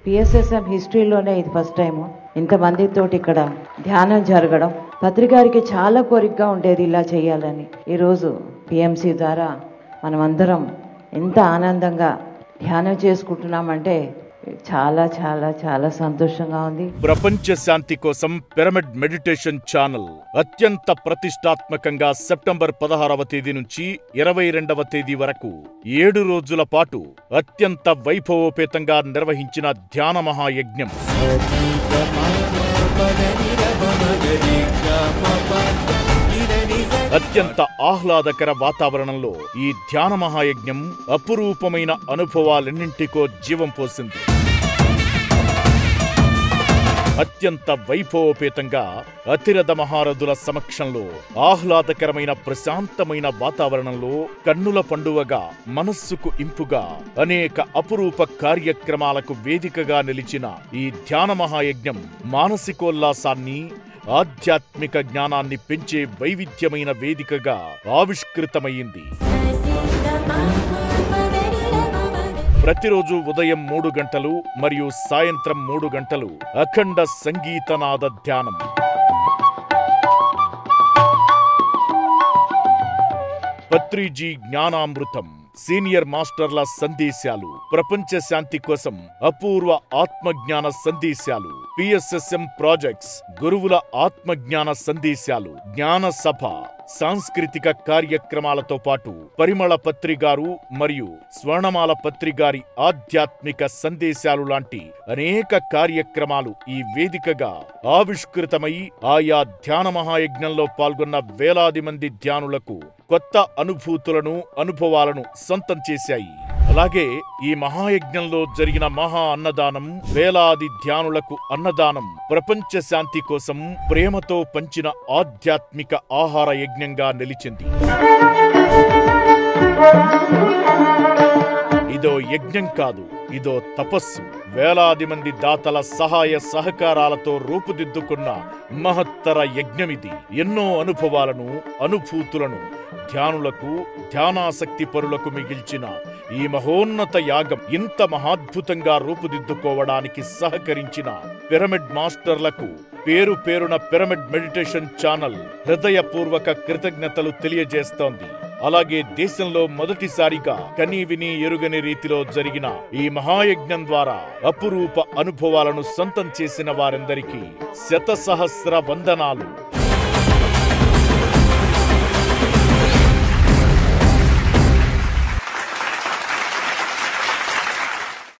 PSSM హిస్టరీలోనే ఇది first time ఇంతమందితోటి ఇక్కడ ధ్యానం జరగడం. పత్రికారికి చాలా కోరికగా ఉండేది ఇలా చేయాలని. ఈరోజు పిఎంసి ద్వారా మనమందరం ఎంత ఆనందంగా ధ్యానం చేసుకుంటున్నామంటే చాలా చాలా చాలా సంతోషంగా ఉంది. ప్రపంచ శాంతి కోసం పిరమిడ్ మెడిటేషన్ ఛానల్ అత్యంత ప్రతిష్టాత్మకంగా సెప్టెంబర్ 16వ తేదీ నుంచి 22వ తేదీ వరకు 7 రోజుల పాటు అత్యంత వైభవోపేతంగా నిర్వహించిన ధ్యాన మహాయజ్ఞం. అత్యంత ఆహ్లాదకర వాతావరణంలో ఈ ధ్యాన మహాయజ్ఞం అపురూపమైన అనుభవాలెన్నింటికో జీవం పోసింది. అత్యంత వైభవోపేతంగా అతిరథ మహారథుల సమక్షంలో ఆహ్లాదకరమైన ప్రశాంతమైన వాతావరణంలో కన్నుల పండువగా మనస్సుకు ఇంపుగా అనేక అపురూప కార్యక్రమాలకు వేదికగా నిలిచిన ఈ ధ్యాన మహాయజ్ఞం మానసికోల్లాసాన్ని ఆధ్యాత్మిక జ్ఞానాన్ని పెంచే వైవిధ్యమైన వేదికగా ఆవిష్కృతమయ్యింది. ప్రతిరోజు ఉదయం 3 గంటలు మరియు సాయంత్రం 3 గంటలు అఖండ సంగీతనాద ధ్యానం. పత్రిజీ జ్ఞానామృతం, సీనియర్ మాస్టర్ల సందేశాలు, ప్రపంచ శాంతి కోసం అపూర్వ ఆత్మజ్ఞాన సందేశాలు, పిఎస్ఎస్ఎం ప్రాజెక్ట్స్ గురువుల ఆత్మజ్ఞాన సందేశాలు, జ్ఞాన సభ, సాంస్కృతిక కార్యక్రమాలతో పాటు పరిమళ పత్రిగారు మరియు స్వర్ణమాల పత్రిగారి ఆధ్యాత్మిక సందేశాలు లాంటి అనేక కార్యక్రమాలు ఈ వేదికగా ఆవిష్కృతమై ఆయా ధ్యాన మహాయజ్ఞంలో పాల్గొన్న వేలాది మంది ధ్యానులకు కొత్త అనుభూతులను, అనుభవాలను సొంతం చేశాయి. అలాగే ఈ మహాయజ్ఞంలో జరిగిన మహా అన్నదానం, వేలాది ధ్యానులకు అన్నదానం ప్రపంచ శాంతి కోసం ప్రేమతో పంచిన ఆధ్యాత్మిక ఆహార యజ్ఞంగా నిలిచింది. ఇదో యజ్ఞం కాదు, ఇదో తపస్సు. వేలాది మంది దాతల సహాయ సహకారాలతో రూపుదిద్దుకున్న మహత్తర యజ్ఞమిది. ఎన్నో అనుభవాలను, అనుభూతులను ధ్యానులకు, ధ్యానాసక్తి పరులకు మిగిల్చిన ఈ మహోన్నత యాగం ఇంత మహాద్భుతంగా రూపుదిద్దుకోవడానికి సహకరించిన పిరమిడ్ మాస్టర్లకు పేరు పేరున పిరమిడ్ మెడిటేషన్ ఛానల్ హృదయపూర్వక కృతజ్ఞతలు తెలియజేస్తోంది. అలాగే దేశంలో మొదటిసారిగా కనీవిని ఎరుగని రీతిలో జరిగిన ఈ మహాయజ్ఞం ద్వారా అపురూప అనుభవాలను సొంతం చేసిన వారందరికీ శతసహస్ర వందనాలు.